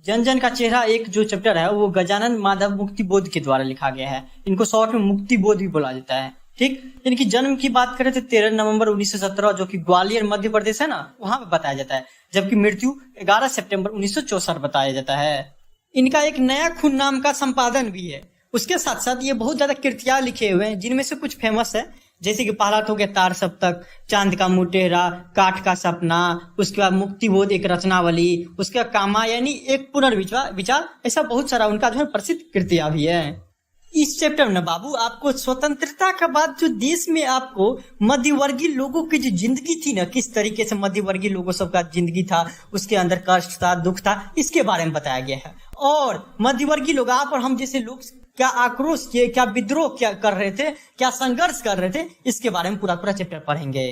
जन जन का चेहरा एक जो चैप्टर है वो गजानन माधव मुक्ति बोध के द्वारा लिखा गया है। इनको शॉर्ट में मुक्ति बोध भी बोला जाता है। ठीक, इनकी जन्म की बात करें तो 13 नवंबर 1917 जो कि ग्वालियर मध्य प्रदेश है ना, वहां पे बताया जाता है, जबकि मृत्यु 11 सितंबर 1964 बताया जाता है। इनका एक नया खून नाम का संपादन भी है। उसके साथ साथ ये बहुत ज्यादा कृतियां लिखे हुए हैं, जिनमें से कुछ फेमस है, जैसे कि पहला तो हो गया तार सप्तक, चांद का मुटेरा, काठ का सपना, उसके बाद मुक्तिबोध एक रचनावली, उसके बाद कामायनी एक पुनर्विचार, ऐसा बहुत सारा उनका जो है प्रसिद्ध कृतियां भी है। इस चैप्टर में बाबू आपको स्वतंत्रता के बाद जो देश में आपको मध्यवर्गीय लोगों की जो जिंदगी थी ना, किस तरीके से मध्यवर्गीय लोगों सबका जिंदगी था, उसके अंदर कष्ट था, दुख था, इसके बारे में बताया गया है। और मध्यवर्गीय लोग, आप और हम जैसे लोग क्या आक्रोश किए, क्या विद्रोह क्या कर रहे थे, क्या संघर्ष कर रहे थे, इसके बारे में पूरा पूरा चैप्टर पढ़ेंगे।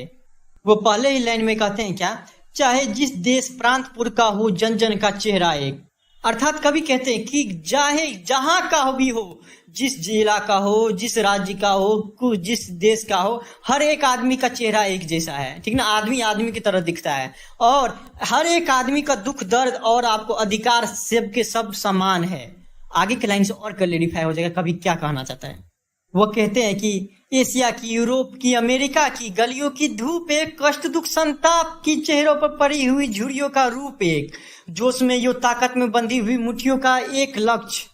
वो पहले ही लाइन में कहते हैं क्या, चाहे जिस देश प्रांतपुर का हो जन जन का चेहरा एक। अर्थात कवि कहते हैं कि चाहे जहां का भी हो, जिस जिला का हो, जिस राज्य का हो, जिस देश का हो, हर एक आदमी का चेहरा एक जैसा है। ठीक ना, आदमी आदमी की तरह दिखता है और हर एक आदमी का दुख दर्द और आपको अधिकार सब के सब समान है। आगे की लाइन से और क्लैरिफाई हो जाएगा कवि क्या कहना चाहता है। वो कहते हैं कि एशिया की, यूरोप की, अमेरिका की गलियों की धूप एक, कष्ट दुख संताप की चेहरों पर पड़ी हुई झुर्रियों का रूप एक, जोश में यो ताकत में बंधी हुई मुट्ठियों का एक लक्ष्य।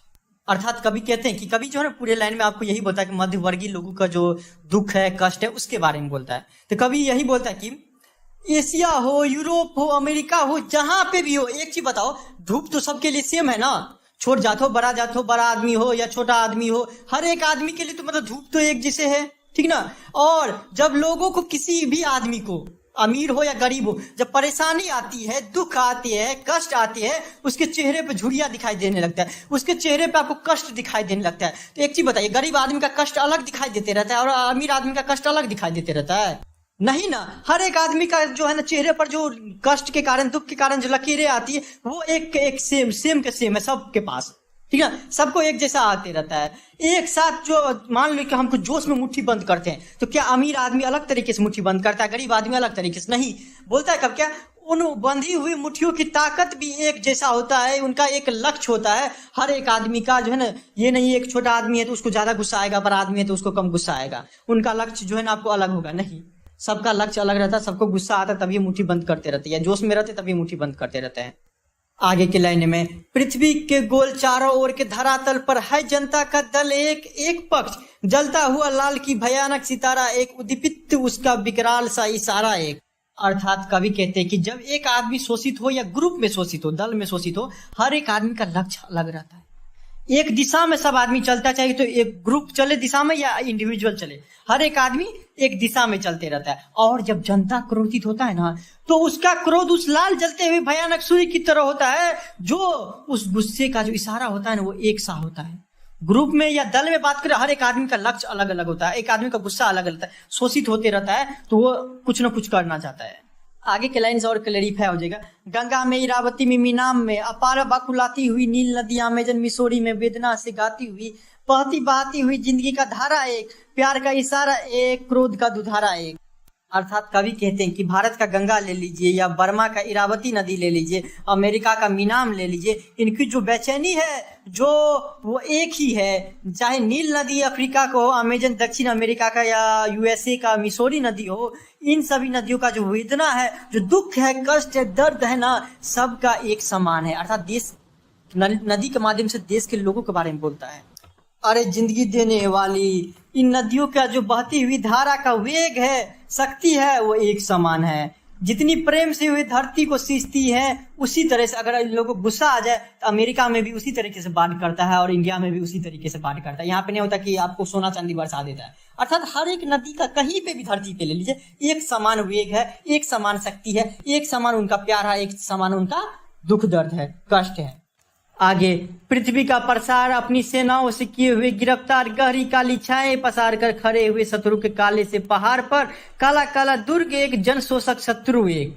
अर्थात कवि कहते हैं कि कवि जो है ना पूरे लाइन में आपको यही बोलता है कि मध्यवर्गीय लोगों का जो दुख है, कष्ट है, उसके बारे में बोलता है। तो कवि यही बोलता है कि एशिया हो, यूरोप हो, अमेरिका हो, जहां पे भी हो, एक चीज बताओ, धूप तो सबके लिए सेम है ना, छोट जात हो, बड़ा आदमी हो या छोटा आदमी हो, हर एक आदमी के लिए तो मतलब धूप तो एक जैसे है। ठीक ना, और जब लोगों को, किसी भी आदमी को, अमीर हो या गरीब हो, जब परेशानी आती है, दुख आती है, कष्ट आती है, उसके चेहरे पे झुर्रियां दिखाई देने लगता है, उसके चेहरे पे आपको कष्ट दिखाई देने लगता है। तो एक चीज बताइए, गरीब आदमी का कष्ट अलग दिखाई देते रहता है और अमीर आदमी का कष्ट अलग दिखाई देते रहता है? नहीं ना, हर एक आदमी का जो है ना चेहरे पर जो कष्ट के कारण, दुख के कारण जो लकीरें आती है, वो एक सेम के सेम है सबके पास। ठीक है, सबको एक जैसा आते रहता है। एक साथ जो मान लो कि हमको जोश में मुट्ठी बंद करते हैं, तो क्या अमीर आदमी अलग तरीके से मुट्ठी बंद करता है, गरीब आदमी अलग तरीके से नहीं बोलता है? कब क्या, उन बंधी हुई मुट्ठियों की ताकत भी एक जैसा होता है, उनका एक लक्ष्य होता है हर एक आदमी का, जो है ना, ये नहीं एक छोटा आदमी है तो उसको ज्यादा गुस्सा आएगा, बड़ा आदमी है तो उसको कम गुस्सा आएगा, उनका लक्ष्य जो है ना आपको अलग होगा। नहीं, सबका लक्ष्य अलग रहता है, सबको गुस्सा आता है तभी मुट्ठी बंद करते रहते हैं, जोश में रहते तभी मुट्ठी बंद करते रहते हैं। आगे की लाइन में, पृथ्वी के गोल चारों ओर के धरातल पर है जनता का दल एक पक्ष, जलता हुआ लाल की भयानक सितारा एक, उद्दीपित उसका विकराल सा इशारा एक। अर्थात कवि कहते हैं कि जब एक आदमी शोषित हो या ग्रुप में शोषित हो, दल में शोषित हो, हर एक आदमी का लक्ष्य अलग रहता है। एक दिशा में सब आदमी चलता, चाहे तो एक ग्रुप चले दिशा में या इंडिविजुअल चले, हर एक आदमी एक दिशा में चलते रहता है। और जब जनता क्रोधित होता है ना, तो उसका क्रोध उस लाल जलते हुए भयानक सूर्य की तरह होता है, जो उस गुस्से का जो इशारा होता है ना, वो एक सा होता है। ग्रुप में या दल में बात करें, हर एक आदमी का लक्ष्य अलग अलग होता है, एक आदमी का गुस्सा अलग अलग होता है, शोषित होते रहता है तो वो कुछ ना कुछ करना चाहता है। आगे के लाइन से और क्लैरिफाई हो जाएगा। गंगा में, इरावती में, मीनाम में, अपार बकुलाती हुई नील नदी, अमेजन मिसोरी में वेदना से गाती हुई, बहती बहती हुई जिंदगी का धारा एक, प्यार का इशारा एक, क्रोध का दुधारा एक। अर्थात कवि कहते हैं कि भारत का गंगा ले लीजिए या बर्मा का इरावती नदी ले लीजिए, अमेरिका का मीनाम ले लीजिए, इनकी जो बेचैनी है जो वो एक ही है। चाहे नील नदी अफ्रीका को हो, अमेजन दक्षिण अमेरिका का या यूएसए का मिसोरी नदी हो, इन सभी नदियों का जो वेदना है, जो दुख है, कष्ट है, दर्द है ना, सबका एक समान है। अर्थात देश नदी के माध्यम से देश के लोगों के बारे में बोलता है। अरे जिंदगी देने वाली इन नदियों का जो बहती हुई धारा का वेग है, शक्ति है, वो एक समान है। जितनी प्रेम से हुई धरती को सींचती है, उसी तरह से अगर इन लोगों को गुस्सा आ जाए तो अमेरिका में भी उसी तरीके से बाढ़ करता है और इंडिया में भी उसी तरीके से बाढ़ करता है। यहाँ पे नहीं होता कि आपको सोना चांदी बरसा देता है। अर्थात हर एक नदी का कहीं पे भी धरती पे ले लीजिए, एक समान वेग है, एक समान शक्ति है, एक समान उनका प्यार है, एक समान उनका दुख दर्द है, कष्ट है। आगे, पृथ्वी का प्रसार अपनी सेनाओं से किए हुए गिरफ्तार, गहरी काली छाएं पसार कर खड़े हुए शत्रु के काले से पहाड़ पर, काला काला दुर्ग एक, जन शोषक शत्रु एक।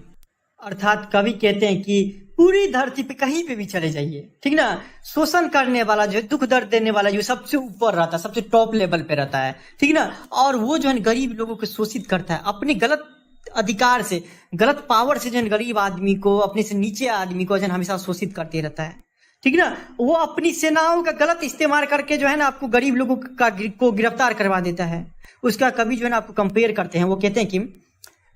अर्थात कवि कहते हैं कि पूरी धरती पे कहीं पे भी चले जाइए, ठीक ना, शोषण करने वाला जो है, दुख दर्द देने वाला जो सबसे ऊपर रहता है, सबसे टॉप लेवल पे रहता है, ठीक ना। और वो जो है गरीब लोगों को शोषित करता है अपने गलत अधिकार से, गलत पावर से, जो गरीब आदमी को, अपने से नीचे आदमी को जो हमेशा शोषित करते रहता है। ठीक ना। वो अपनी सेनाओं का गलत इस्तेमाल करके जो है ना आपको गरीब लोगों को गिरफ्तार करवा देता है। उसका कवि जो है ना आपको कंपेयर करते हैं, वो कहते हैं कि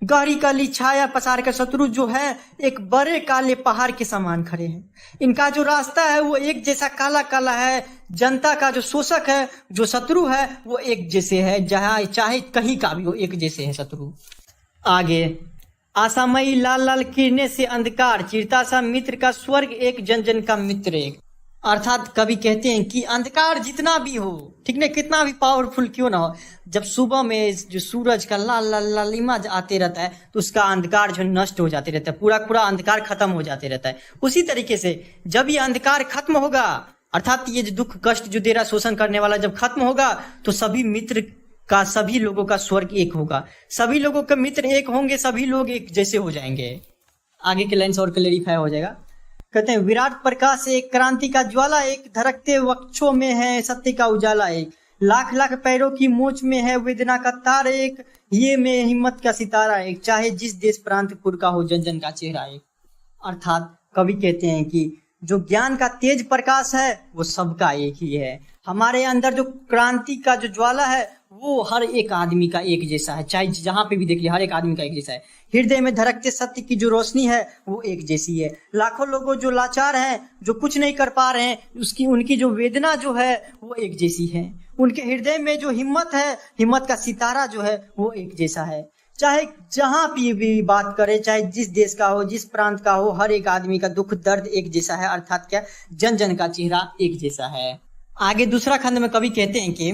गहरी काली छाया पसार कर शत्रु जो है एक बड़े काले पहाड़ के समान खड़े हैं। इनका जो रास्ता है वो एक जैसा काला काला है। जनता का जो शोषक है, जो शत्रु है, वो एक जैसे है, जहाँ चाहे कहीं का भी हो एक जैसे है शत्रु। आगे, आशामयी लाल लाल किरणें से अंधकार चिरता सा मित्र का स्वर्ग एक, जन जन का मित्र एक। अर्थात कवि कहते हैं कि अंधकार जितना भी हो, ठीक ना, कितना भी पावरफुल क्यों ना हो, जब सुबह में जो सूरज का लाल लाल लालिमा आते रहता है तो उसका अंधकार जो नष्ट हो जाते रहता है, पूरा पूरा अंधकार खत्म हो जाते रहता है। उसी तरीके से जब ये अंधकार खत्म होगा, अर्थात ये जो दुख कष्ट जो दे रहा शोषण करने वाला जब खत्म होगा, तो सभी मित्र का, सभी लोगों का स्वर्ग एक होगा, सभी लोगों के मित्र एक होंगे, सभी लोग एक जैसे हो जाएंगे। आगे के लाइन्स और क्लेरिफाई हो जाएगा। कहते हैं विराट प्रकाश एक, क्रांति का ज्वाला एक, धड़कते वक्षों में है सत्य का उजाला एक, लाख लाख पैरों की मोच में है वेदना का तार एक, ये में हिम्मत का सितारा एक, चाहे जिस देश प्रांत पुर का हो जन जन का चेहरा एक। अर्थात कवि कहते हैं कि जो ज्ञान का तेज प्रकाश है वो सबका एक ही है। हमारे अंदर जो क्रांति का जो ज्वाला है वो हर एक आदमी का एक जैसा है, चाहे जहां पे भी देखिए हर एक आदमी का एक जैसा है। हृदय में धड़कते सत्य की जो रोशनी है वो एक जैसी है। लाखों लोगों जो लाचार हैं, जो कुछ नहीं कर पा रहे हैं, उनकी जो वेदना जो है वो एक जैसी है। उनके हृदय में जो हिम्मत है, हिम्मत का सितारा जो है वो एक जैसा है। चाहे जहां भी बात करें, चाहे जिस देश का हो, जिस प्रांत का हो, हर एक आदमी का दुख दर्द एक जैसा है। अर्थात क्या, जन जन का चेहरा एक जैसा है। आगे दूसरा खंड में कवि कहते हैं कि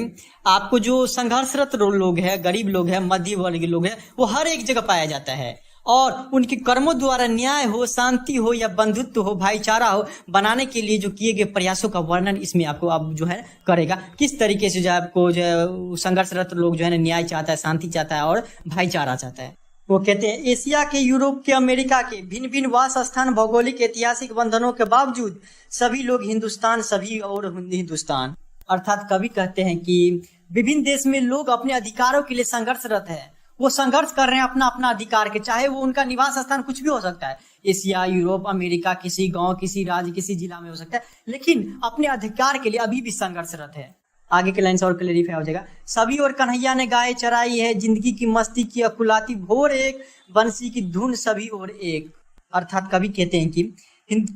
आपको जो संघर्षरत लोग हैं, गरीब लोग हैं, मध्य वर्ग के लोग हैं, वो हर एक जगह पाया जाता है और उनके कर्मों द्वारा न्याय हो, शांति हो या बंधुत्व हो, भाईचारा हो बनाने के लिए जो किए गए प्रयासों का वर्णन इसमें आपको अब जो है करेगा। किस तरीके से जो आपको जो है संघर्षरत लोग जो है ना न्याय चाहता है, शांति चाहता है और भाईचारा चाहता है। वो कहते हैं एशिया के, यूरोप के, अमेरिका के भिन्न भिन्न वास स्थान, भौगोलिक ऐतिहासिक बंधनों के बावजूद सभी लोग हिंदुस्तान, सभी और हिंदुस्तान। अर्थात कवि कहते हैं कि विभिन्न देश में लोग अपने अधिकारों के लिए संघर्षरत है। वो संघर्ष कर रहे हैं अपना अपना अधिकार के, चाहे वो उनका निवास स्थान कुछ भी हो सकता है, एशिया, यूरोप, अमेरिका, किसी गांव, किसी राज्य, किसी जिला में हो सकता है, लेकिन अपने अधिकार के लिए अभी भी संघर्षरत है। आगे के लाइन और क्लेरिफाई हो जाएगा। सभी और कन्हैया ने गाय चराई है, जिंदगी की मस्ती की अकुलाती भोर एक, बंसी की धुन सभी और एक। अर्थात कवि कहते हैं कि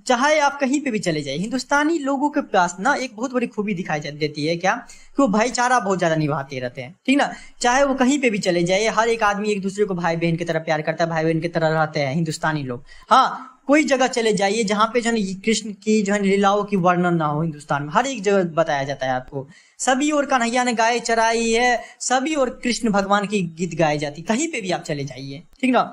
चाहे आप कहीं पे भी चले जाए, हिंदुस्तानी लोगों के पास ना एक बहुत बड़ी खूबी दिखाई देती है, क्या, कि वो भाईचारा बहुत ज्यादा निभाते रहते हैं, ठीक ना। चाहे वो कहीं पे भी चले जाए, हर एक आदमी एक दूसरे को भाई बहन की तरह प्यार करता है, भाई बहन की तरह रहते हैं हिंदुस्तानी लोग। हाँ, कोई जगह चले जाइए जहाँ पे जो है कृष्ण की जो है लीलाओं की वर्णन ना हो, हिंदुस्तान में हर एक जगह बताया जाता है आपको। सभी और कन्हैया ने गाय चराई है, सभी और कृष्ण भगवान की गीत गाई जाती, कहीं पे भी आप चले जाइए, ठीक ना।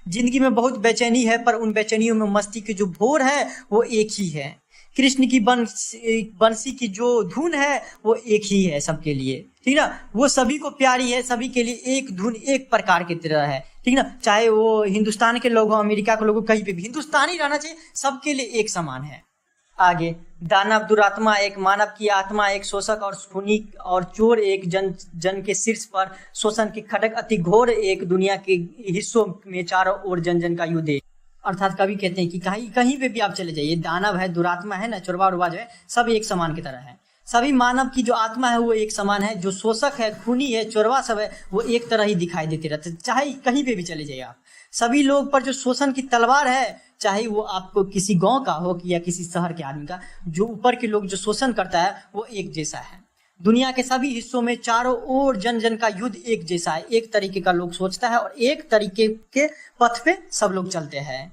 जिंदगी में बहुत बेचैनी है, पर उन बेचैनियों में मस्ती की जो भोर है वो एक ही है। कृष्ण की बंसी की जो धुन है वो एक ही है सबके लिए, ठीक ना। वो सभी को प्यारी है, सभी के लिए एक धुन एक प्रकार की तरह है, ठीक ना। चाहे वो हिंदुस्तान के लोग हो, अमेरिका के लोग हो, कहीं पे भी हिंदुस्तानी रहना चाहिए, सबके लिए एक समान है। आगे, दानव दुरात्मा एक, मानव की आत्मा एक, शोषक और खूनी और चोर एक, जन जन के शीर्ष पर शोषण की खड़क अति घोर एक, दुनिया के हिस्सों में चारों ओर जन जन का युद्ध एक। अर्थात कवि कहते हैं कि कहीं पे भी आप चले जाइए, दानव है, दुरात्मा है ना, चोरवा उरवा जो है, सब एक समान की तरह है। सभी मानव की जो आत्मा है वो एक समान है, जो शोषक है, खूनी है, चोरवा सब है, वो एक तरह ही दिखाई देते रहते, चाहे कहीं पे भी चले जाइए आप। सभी लोग पर जो शोषण की तलवार है, चाहे वो आपको किसी गांव का हो या किसी शहर के आदमी का, जो ऊपर के लोग जो शोषण करता है वो एक जैसा है। दुनिया के सभी हिस्सों में चारों ओर जन जन का युद्ध एक जैसा है, एक तरीके का लोग सोचता है और एक तरीके के पथ पे सब लोग चलते हैं।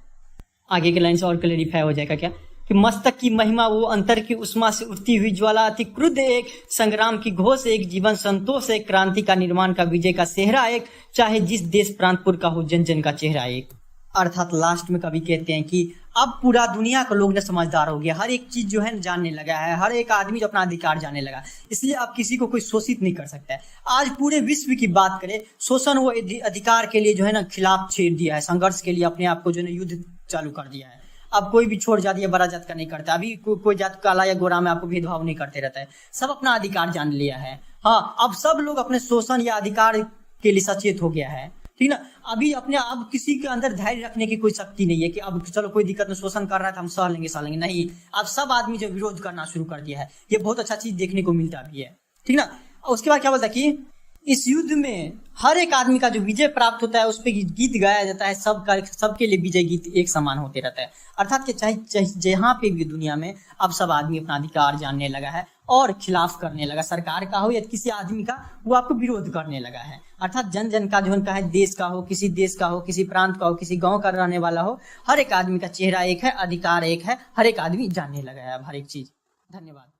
आगे के लाइन से और क्लेरिफाई हो जाएगा क्या, कि मस्तक की महिमा वो, अंतर की उष्मा से उठती हुई ज्वाला, अति क्रुद्ध एक, संग्राम की घोष एक, जीवन संतोष एक, क्रांति का निर्माण का विजय का सेहरा एक, चाहे जिस देश प्रांतपुर का हो जन जन का चेहरा एक। अर्थात लास्ट में कवि कहते हैं कि अब पूरा दुनिया का लोग ने समझदार हो गया, हर एक चीज जो है जानने लगा है, हर एक आदमी जो अपना अधिकार जानने लगा, इसलिए अब किसी को कोई शोषित नहीं कर सकता है। आज पूरे विश्व की बात करें, शोषण वो अधिकार के लिए जो है ना खिलाफ छेड़ दिया है, संघर्ष के लिए अपने आप को जो है युद्ध चालू कर दिया है। अब कोई भी छोड़ जाती है, बड़ा जात का नहीं करता, अभी कोई जात काला या गोरा में आपको भेदभाव नहीं करते रहता है, सब अपना अधिकार जान लिया है। हाँ, अब सब लोग अपने शोषण या अधिकार के लिए सचेत हो गया है, ठीक ना। अभी अपने आप किसी के अंदर धैर्य रखने की कोई शक्ति नहीं है कि अब चलो कोई दिक्कत नहीं, शोषण कर रहा है तो हम सह लेंगे नहीं। अब सब आदमी जो विरोध करना शुरू कर दिया है, ये बहुत अच्छा चीज देखने को मिलता भी है, ठीक ना। उसके बाद क्या बोलता है कि इस युद्ध में हर एक आदमी का जो विजय प्राप्त होता है उस पर गीत गाया जाता है, सबके लिए विजय गीत एक समान होते रहता है। अर्थात कि चाहे जहाँ पे भी दुनिया में अब सब आदमी अपना अधिकार जानने लगा है और खिलाफ करने लगा, सरकार का हो या किसी आदमी का, वो आपको विरोध करने लगा है। अर्थात जन जन का जो उनका है, देश का हो, किसी देश का हो, किसी प्रांत का हो, किसी गांव का रहने वाला हो, हर एक आदमी का चेहरा एक है, अधिकार एक है, हर एक आदमी जानने लगा है अब हर एक चीज। धन्यवाद।